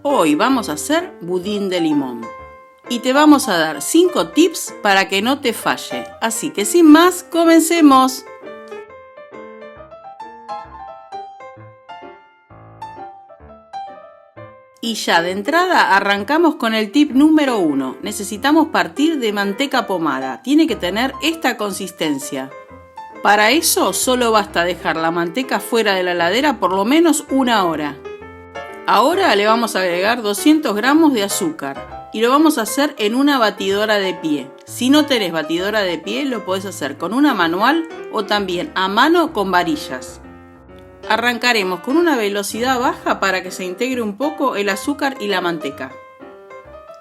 Hoy vamos a hacer budín de limón y te vamos a dar 5 tips para que no te falle. Así que sin más, comencemos. Y ya de entrada arrancamos con el tip número 1. Necesitamos partir de manteca pomada. Tiene que tener esta consistencia. Para eso solo basta dejar la manteca fuera de la heladera por lo menos 1 hora. Ahora le vamos a agregar 200 gramos de azúcar y lo vamos a hacer en una batidora de pie. Si no tenés batidora de pie, lo podés hacer con una manual o también a mano con varillas. Arrancaremos con una velocidad baja para que se integre un poco el azúcar y la manteca.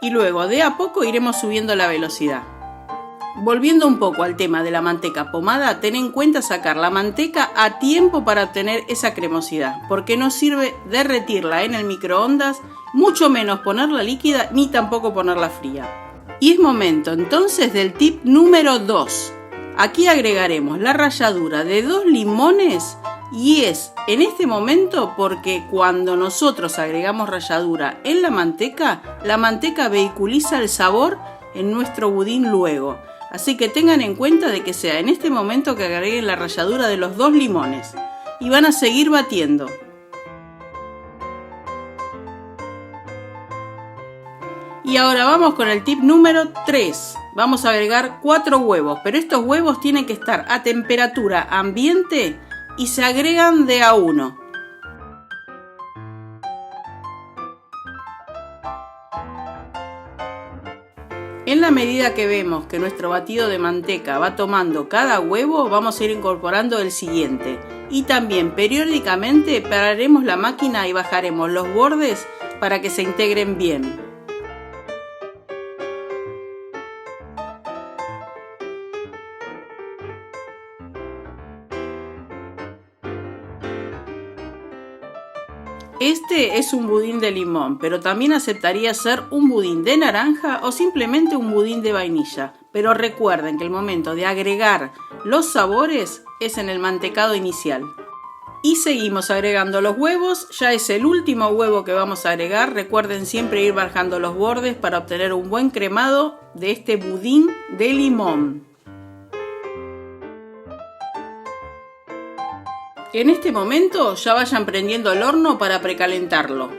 Y luego de a poco iremos subiendo la velocidad. Volviendo un poco al tema de la manteca pomada, ten en cuenta sacar la manteca a tiempo para obtener esa cremosidad, porque no sirve derretirla en el microondas, mucho menos ponerla líquida ni tampoco ponerla fría. Y es momento entonces del tip número 2. Aquí agregaremos la ralladura de 2 limones y es en este momento porque cuando nosotros agregamos ralladura en la manteca vehiculiza el sabor en nuestro budín luego. Así que tengan en cuenta de que sea en este momento que agreguen la ralladura de los 2 limones. Y van a seguir batiendo. Y ahora vamos con el tip número 3. Vamos a agregar 4 huevos, pero estos huevos tienen que estar a temperatura ambiente y se agregan de a 1. En la medida que vemos que nuestro batido de manteca va tomando cada huevo, vamos a ir incorporando el siguiente. Y también periódicamente pararemos la máquina y bajaremos los bordes para que se integren bien. Este es un budín de limón, pero también aceptaría ser un budín de naranja o simplemente un budín de vainilla. Pero recuerden que el momento de agregar los sabores es en el mantecado inicial. Y seguimos agregando los huevos, ya es el último huevo que vamos a agregar. Recuerden siempre ir bajando los bordes para obtener un buen cremado de este budín de limón. En este momento ya vayan prendiendo el horno para precalentarlo.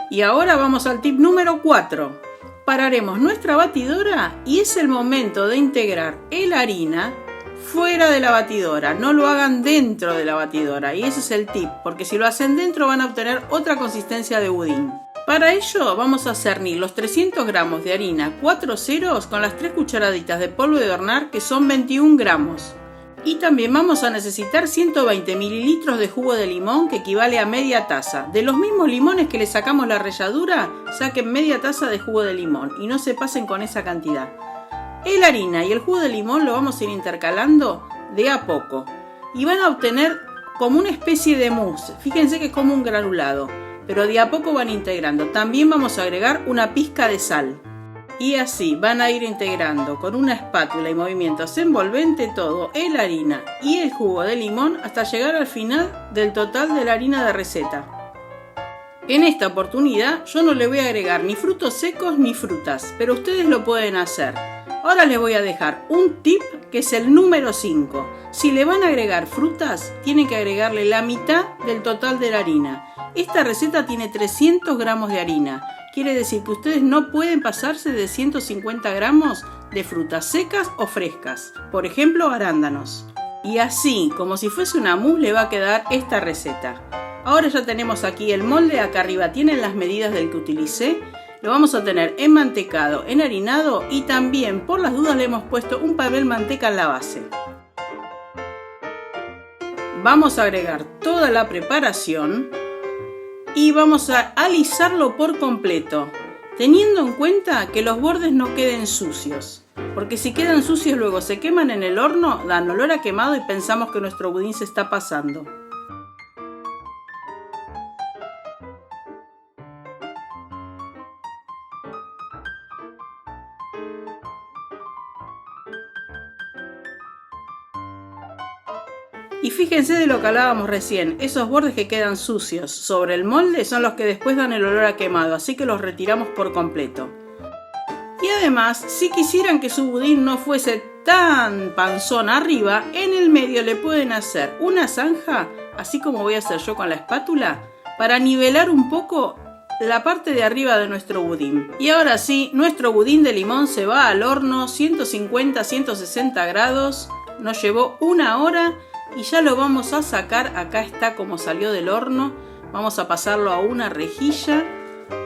Y ahora vamos al tip número 4. Pararemos nuestra batidora y es el momento de integrar la harina fuera de la batidora, no lo hagan dentro de la batidora y ese es el tip, porque si lo hacen dentro van a obtener otra consistencia de budín. Para ello vamos a cernir los 300 gramos de harina 4 ceros con las 3 cucharaditas de polvo de hornear que son 21 gramos. Y también vamos a necesitar 120 mililitros de jugo de limón que equivale a media taza. De los mismos limones que le sacamos la ralladura, saquen media taza de jugo de limón y no se pasen con esa cantidad. La harina y el jugo de limón lo vamos a ir intercalando de a poco y van a obtener como una especie de mousse. Fíjense que es como un granulado, pero de a poco van integrando. También vamos a agregar una pizca de sal y así van a ir integrando con una espátula y movimientos envolventes todo la harina y el jugo de limón hasta llegar al final del total de la harina de receta. En esta oportunidad yo no le voy a agregar ni frutos secos ni frutas, pero ustedes lo pueden hacer. Ahora les voy a dejar un tip que es el número 5. Si le van a agregar frutas, tienen que agregarle la mitad del total de la harina. Esta receta tiene 300 gramos de harina. Quiere decir que ustedes no pueden pasarse de 150 gramos de frutas secas o frescas. Por ejemplo, arándanos. Y así, como si fuese una mousse, le va a quedar esta receta. Ahora ya tenemos aquí el molde. Acá arriba tienen las medidas del que utilicé. Lo vamos a tener enmantecado, enharinado y también por las dudas le hemos puesto un papel manteca en la base. Vamos a agregar toda la preparación y vamos a alisarlo por completo, teniendo en cuenta que los bordes no queden sucios, porque si quedan sucios luego se queman en el horno, dan olor a quemado y pensamos que nuestro budín se está pasando. Y fíjense de lo que hablábamos recién, esos bordes que quedan sucios sobre el molde son los que después dan el olor a quemado, así que los retiramos por completo. Y además, si quisieran que su budín no fuese tan panzón arriba, en el medio le pueden hacer una zanja, así como voy a hacer yo con la espátula, para nivelar un poco la parte de arriba de nuestro budín. Y ahora sí, nuestro budín de limón se va al horno, 150-160 grados, nos llevó 1 hora y ya lo vamos a sacar. Acá está como salió del horno, vamos a pasarlo a una rejilla.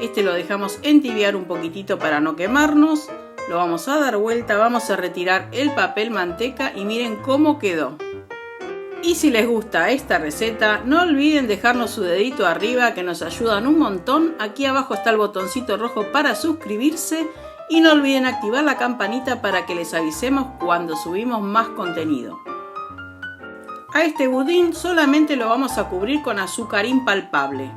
Este lo dejamos entibiar un poquitito para no quemarnos. Lo vamos a dar vuelta, vamos a retirar el papel manteca y miren cómo quedó. Y si les gusta esta receta, no olviden dejarnos su dedito arriba que nos ayudan un montón. Aquí abajo está el botoncito rojo para suscribirse y no olviden activar la campanita para que les avisemos cuando subimos más contenido. A este budín solamente lo vamos a cubrir con azúcar impalpable,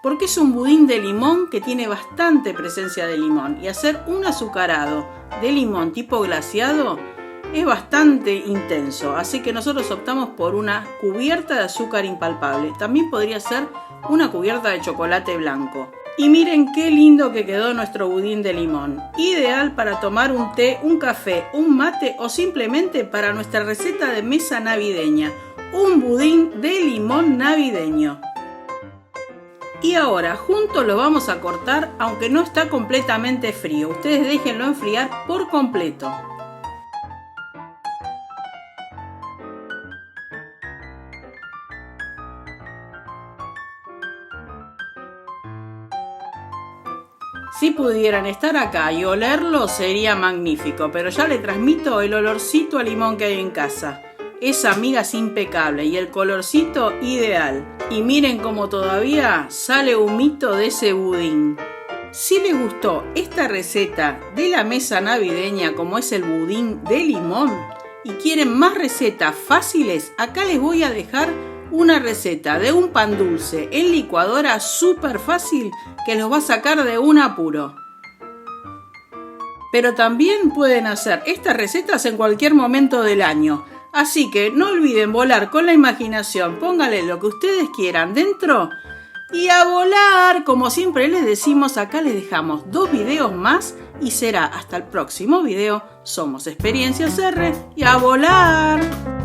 porque es un budín de limón que tiene bastante presencia de limón y hacer un azucarado de limón tipo glaseado es bastante intenso, así que nosotros optamos por una cubierta de azúcar impalpable. También podría ser una cubierta de chocolate blanco. Y miren qué lindo que quedó nuestro budín de limón. Ideal para tomar un té, un café, un mate o simplemente para nuestra receta de mesa navideña. Un budín de limón navideño. Y ahora juntos lo vamos a cortar, aunque no está completamente frío. Ustedes déjenlo enfriar por completo. Si pudieran estar acá y olerlo sería magnífico, pero ya le transmito el olorcito a limón que hay en casa. Esa miga es impecable y el colorcito ideal. Y miren cómo todavía sale humito de ese budín. Si les gustó esta receta de la mesa navideña como es el budín de limón y quieren más recetas fáciles, acá les voy a dejar una receta de un pan dulce en licuadora súper fácil que los va a sacar de un apuro. Pero también pueden hacer estas recetas en cualquier momento del año. Así que no olviden volar con la imaginación, pónganle lo que ustedes quieran dentro y a volar. Como siempre les decimos, acá les dejamos 2 videos más y será hasta el próximo video. Somos Experiencias R y a volar.